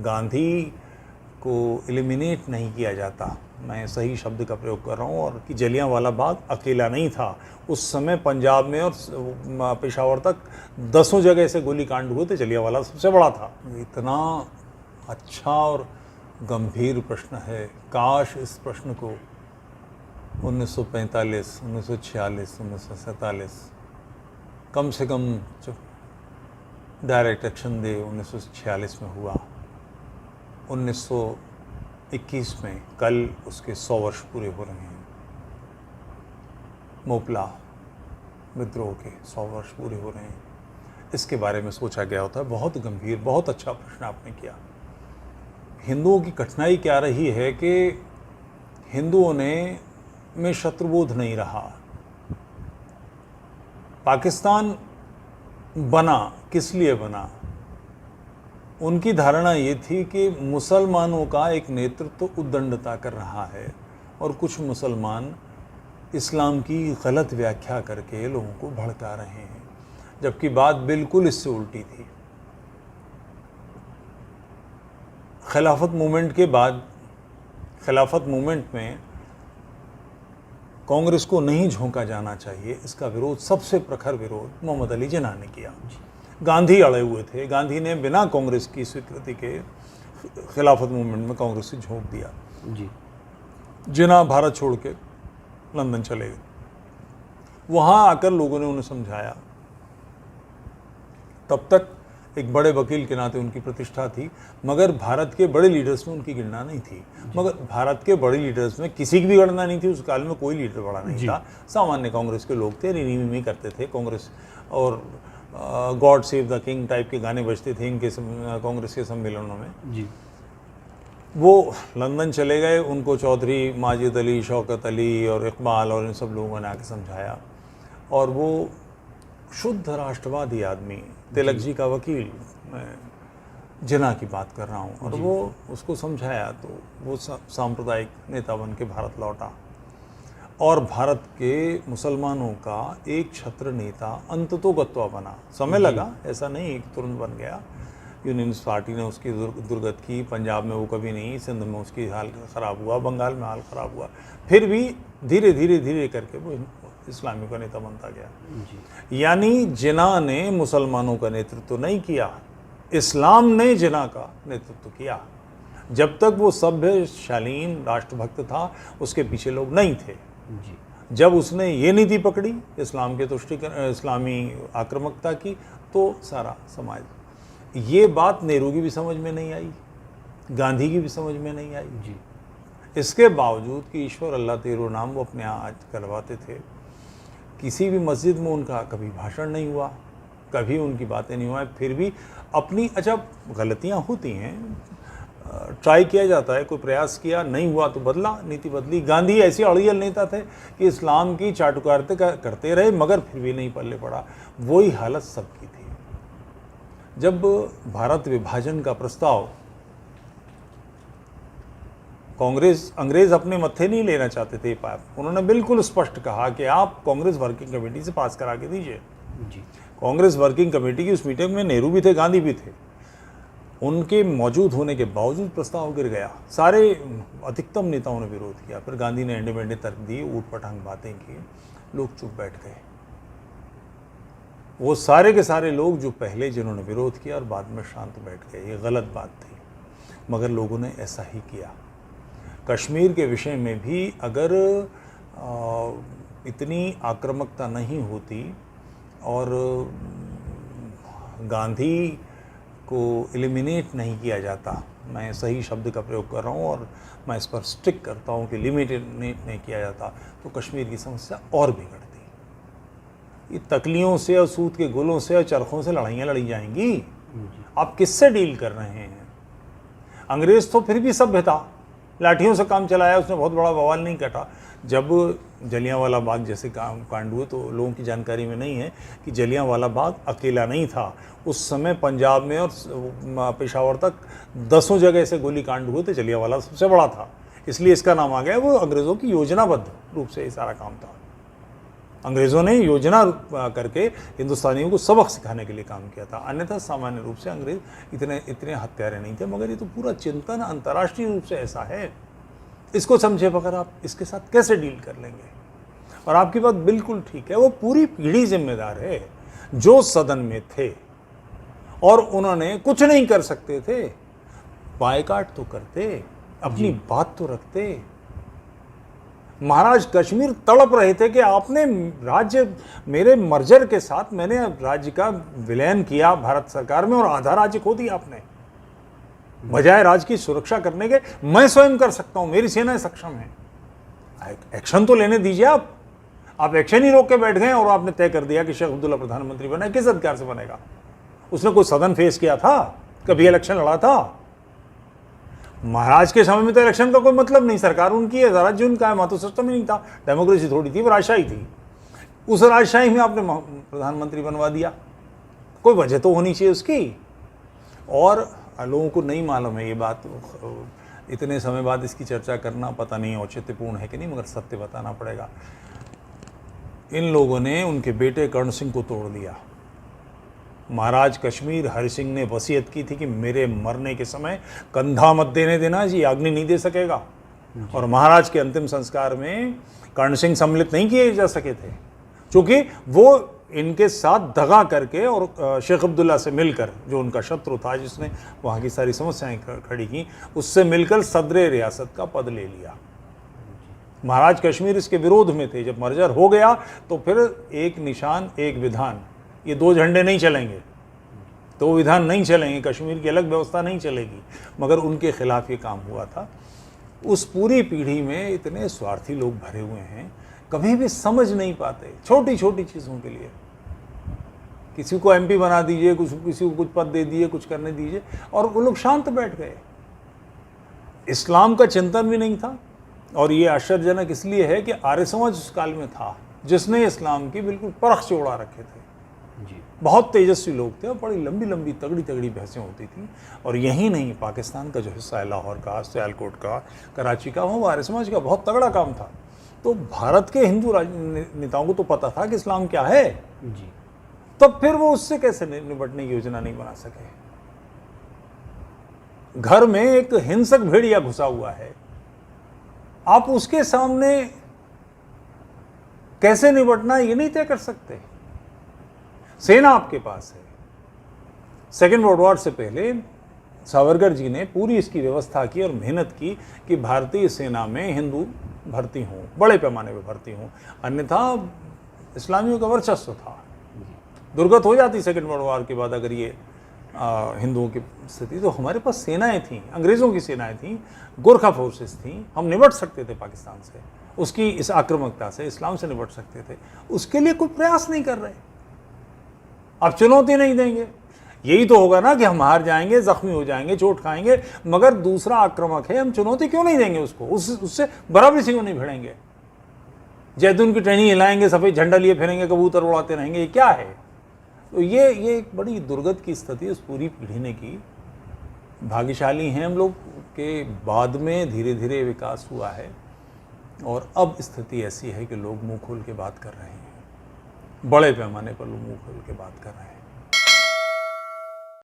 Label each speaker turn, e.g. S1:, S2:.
S1: गांधी को एलिमिनेट नहीं किया जाता, मैं सही शब्द का प्रयोग कर रहा हूँ, और कि जलियांवाला बाग अकेला नहीं था। उस समय पंजाब में और पेशावर तक दसों जगह से गोलीकांड हुए थे, जलियांवाला सबसे बड़ा था। इतना अच्छा और गंभीर प्रश्न है, काश इस प्रश्न को 1945, 1946, 1947 कम से कम जो डायरेक्ट एक्शन डे 1946 में हुआ, 1921 में, कल उसके 100 वर्ष पूरे हो रहे हैं। मोपला विद्रोह के 100 वर्ष पूरे हो रहे हैं। इसके बारे में सोचा गया होता है। बहुत गंभीर, बहुत अच्छा प्रश्न आपने किया। हिंदुओं की कठिनाई क्या रही है कि हिंदुओं में शत्रुबोध नहीं रहा। पाकिस्तान बना किस लिए बना? उनकी धारणा ये थी कि मुसलमानों का एक नेतृत्व उद्दंडता कर रहा है और कुछ मुसलमान इस्लाम की गलत व्याख्या करके लोगों को भड़का रहे हैं, जबकि बात बिल्कुल इससे उल्टी थी। खिलाफत मूवमेंट के बाद, खिलाफत मूवमेंट में कांग्रेस को नहीं झोंका जाना चाहिए, इसका विरोध, सबसे प्रखर विरोध मोहम्मद अली जिन्ना ने किया। गांधी अड़े हुए थे। गांधी ने बिना कांग्रेस की स्वीकृति के खिलाफत मूवमेंट में कांग्रेस से झोंक दिया जी। जिन्ना भारत छोड़ के लंदन चले गए। वहाँ आकर लोगों ने उन्हें समझाया। तब तक एक बड़े वकील के नाते उनकी प्रतिष्ठा थी, मगर भारत के बड़े लीडर्स में उनकी गणना नहीं थी। मगर भारत के बड़े लीडर्स में किसी की भी गणना नहीं थी। उस काल में कोई लीडर बड़ा नहीं था। सामान्य कांग्रेस के लोग थे, रिनी करते थे कांग्रेस, और God save the king type के गाने बजते थे इनके कांग्रेस के सम्मेलनों में जी। वो लंदन चले गए। उनको चौधरी माजिद अली, शौकत अली और इकबाल और इन सब लोगों ने आके समझाया, और वो शुद्ध राष्ट्रवादी आदमी, तिलक जी का वकील, मैं जिन्ना की बात कर रहा हूँ, और वो उसको समझाया तो वो सांप्रदायिक नेता बन के भारत लौटा और भारत के मुसलमानों का एक छत्र नेता अंततोगत्वा बना। समय लगा, ऐसा नहीं कि तुरंत बन गया। यूनियनिस्ट पार्टी ने उसकी दुर्गत की, पंजाब में वो कभी नहीं, सिंध में उसकी हाल ख़राब हुआ, बंगाल में हाल ख़राब हुआ, फिर भी धीरे धीरे करके वो इस्लामी का नेता बनता गया। यानी जिन्ना ने मुसलमानों का नेतृत्व नहीं किया, इस्लाम ने जिन्ना का नेतृत्व किया। जब तक वो सभ्य, शालीन, राष्ट्रभक्त था, उसके पीछे लोग नहीं थे जी। जब उसने ये नीति पकड़ी इस्लाम के तुष्टिकरण, इस्लामी आक्रामकता की, तो सारा समाज, ये बात नेहरू की भी समझ में नहीं आई, गांधी की भी समझ में नहीं आई जी। इसके बावजूद कि ईश्वर अल्लाह तेरो नाम वो अपने यहाँ करवाते थे, किसी भी मस्जिद में उनका कभी भाषण नहीं हुआ, कभी उनकी बातें नहीं हुआ, फिर भी अपनी, अच्छा गलतियाँ होती हैं, ट्राई किया जाता है, कोई प्रयास किया, नहीं हुआ तो बदला, नीति बदली। गांधी ऐसे अड़ियल नेता थे कि इस्लाम की चाटुकारिता करते रहे, मगर फिर भी नहीं पल्ले पड़ा। वही हालत सबकी थी। जब भारत विभाजन का प्रस्ताव अंग्रेज अपने मत्थे नहीं लेना चाहते थे पाप, उन्होंने बिल्कुल स्पष्ट कहा कि आप कांग्रेस वर्किंग कमेटी से पास करा के दीजिए जी। कांग्रेस वर्किंग कमेटी की उस मीटिंग में नेहरू भी थे, गांधी भी थे। उनके मौजूद होने के बावजूद प्रस्ताव गिर गया। सारे अधिकतम नेताओं ने विरोध किया। फिर गांधी ने इंडिपेंडेंट तर्क दिए, ऊट पटांग बातें की, लोग चुप बैठ गए। वो सारे के सारे लोग जो पहले जिन्होंने विरोध किया और बाद में शांत बैठ गए, ये गलत बात थी, मगर लोगों ने ऐसा ही किया। कश्मीर के विषय में भी अगर इतनी आक्रामकता नहीं होती और गांधी को एलिमिनेट नहीं किया जाता, मैं सही शब्द का प्रयोग कर रहा हूँ और मैं इस पर स्टिक करता हूँ कि लिमिटेड नहीं किया जाता, तो कश्मीर की समस्या और बिगड़ती। ये तकलियों से और सूत के गोलों से और चरखों से लड़ाइयाँ लड़ी जाएंगी। आप किससे डील कर रहे हैं? अंग्रेज़ तो फिर भी सभ्य था, लाठियों से काम चलाया, उसने बहुत बड़ा बवाल नहीं काटा। जब जलियांवाला बाग जैसे कांड हुए तो लोगों की जानकारी में नहीं है कि जलियांवाला बाग अकेला नहीं था। उस समय पंजाब में और पेशावर तक दसों जगह से गोलीकांड हुए थे, जलियांवाला सबसे बड़ा था, इसलिए इसका नाम आ गया। वो अंग्रेज़ों की योजनाबद्ध रूप से ये सारा काम था। अंग्रेज़ों ने योजना करके हिंदुस्तानियों को सबक सिखाने के लिए काम किया था, अन्यथा सामान्य रूप से अंग्रेज़ इतने हत्यारे नहीं थे। मगर ये तो पूरा चिंतन अंतर्राष्ट्रीय रूप से ऐसा है, इसको समझे बगैर आप इसके साथ कैसे डील कर लेंगे। और आपकी बात बिल्कुल ठीक है, वो पूरी पीढ़ी जिम्मेदार है जो सदन में थे और उन्होंने कुछ नहीं कर सकते थे, बायकाट तो करते, अपनी बात तो रखते। महाराज कश्मीर तड़प रहे थे कि आपने राज्य, मेरे मर्जर के साथ मैंने राज्य का विलयन किया भारत सरकार में और आधा राज्य खो दिया आपने, बजाय राज्य की सुरक्षा करने के मैं स्वयं कर सकता हूं, मेरी सेनाएं सक्षम है। एक्शन तो लेने दीजिए। आप एक्शन ही रोक के बैठ गए और आपने तय कर दिया कि शेख अब्दुल्ला प्रधानमंत्री बने। किस अधिकार से बनेगा? उसने कोई सदन फेस किया था? कभी इलेक्शन लड़ा था? महाराज के समय में तो इलेक्शन का कोई मतलब नहीं, सरकार उनकी है, राज्य उनका है, वहां तो सिस्टम ही नहीं था, डेमोक्रेसी थोड़ी थी, वो राजशाही थी। उस राजशाही में आपने प्रधानमंत्री बनवा दिया, कोई वजह तो होनी चाहिए उसकी। और लोगों को नहीं मालूम है ये बात, इतने समय बाद इसकी चर्चा करना पता नहीं औचित्यपूर्ण है कि नहीं, मगर सत्य बताना पड़ेगा। इन लोगों ने उनके बेटे कर्ण सिंह को तोड़ दिया। महाराज कश्मीर हरि सिंह ने वसीयत की थी कि मेरे मरने के समय कंधा मत देने देना जी, अग्नि नहीं दे सकेगा। और महाराज के अंतिम संस्कार में कर्ण सिंह सम्मिलित नहीं किए जा सके थे, क्योंकि वो इनके साथ दगा करके और शेख अब्दुल्ला से मिलकर, जो उनका शत्रु था जिसने वहाँ की सारी समस्याएं खड़ी की, उससे मिलकर सदर रियासत का पद ले लिया। महाराज कश्मीर इसके विरोध में थे। जब मर्जर हो गया तो फिर एक निशान एक विधान, ये दो झंडे नहीं चलेंगे, दो विधान नहीं चलेंगे, कश्मीर की अलग व्यवस्था नहीं चलेगी। मगर उनके खिलाफ ये काम हुआ था। उस पूरी पीढ़ी में इतने स्वार्थी लोग भरे हुए हैं, कभी भी समझ नहीं पाते छोटी छोटी चीज़ों के लिए। किसी को एमपी बना दीजिए, किसी को कुछ पद दे दीजिए, कुछ करने दीजिए, और वो लोग शांत बैठ गए। इस्लाम का चिंतन भी नहीं था। और ये आश्चर्यजनक इसलिए है कि आर्य समाज उस काल में था जिसने इस्लाम की बिल्कुल परख से उड़ा रखे थे जी। बहुत तेजस्वी लोग थे और बड़ी लंबी लंबी तगड़ी तगड़ी बहसें होती थी। और यही नहीं, पाकिस्तान का जो हिस्सा है, लाहौर का, सियालकोट का, कराची का, वो आर्य समाज का बहुत तगड़ा काम था। तो भारत के हिंदू नेताओं को तो पता था कि इस्लाम क्या है जी। तब फिर वो उससे कैसे निपटने की योजना नहीं बना सके। घर में एक हिंसक भेड़िया घुसा हुआ है, आप उसके सामने कैसे निपटना ये नहीं तय कर सकते। सेना आपके पास है। सेकेंड वर्ल्ड वॉर से पहले सावरकर जी ने पूरी इसकी व्यवस्था की और मेहनत की कि भारतीय सेना में हिंदू भर्ती हों, बड़े पैमाने पर भर्ती हों, अन्यथा इस्लामियों का वर्चस्व था। दुर्गत हो जाती सेकेंड वर्ल्ड वॉर के बाद अगर ये हिंदुओं की स्थिति। तो हमारे पास सेनाएं थीं, अंग्रेज़ों की सेनाएं थीं, गोरखा फोर्सेस थीं, हम निपट सकते थे पाकिस्तान से, उसकी इस आक्रामकता से, इस्लाम से निपट सकते थे। उसके लिए कोई प्रयास नहीं कर रहे। आप चुनौती नहीं देंगे, यही तो होगा ना कि हम हार जाएंगे, जख्मी हो जाएंगे, चोट खाएंगे, मगर दूसरा आक्रामक है, हम चुनौती क्यों नहीं देंगे उसको, उससे बराबरी से क्यों नहीं भिड़ेंगे। जैतून की टहनी हिलाएंगे, सफ़ेद झंडा लिए फिरेंगे, कबूतर उड़ाते रहेंगे, ये क्या है। तो ये एक बड़ी दुर्गत की स्थिति उस पूरी पीढ़ी ने की। भाग्यशाली हैं हम लोग के बाद में धीरे धीरे विकास हुआ है और अब स्थिति ऐसी है कि लोग मुंह खोल के बात कर रहे हैं, बड़े पैमाने पर लोग मुंह खोल के बात कर रहे हैं।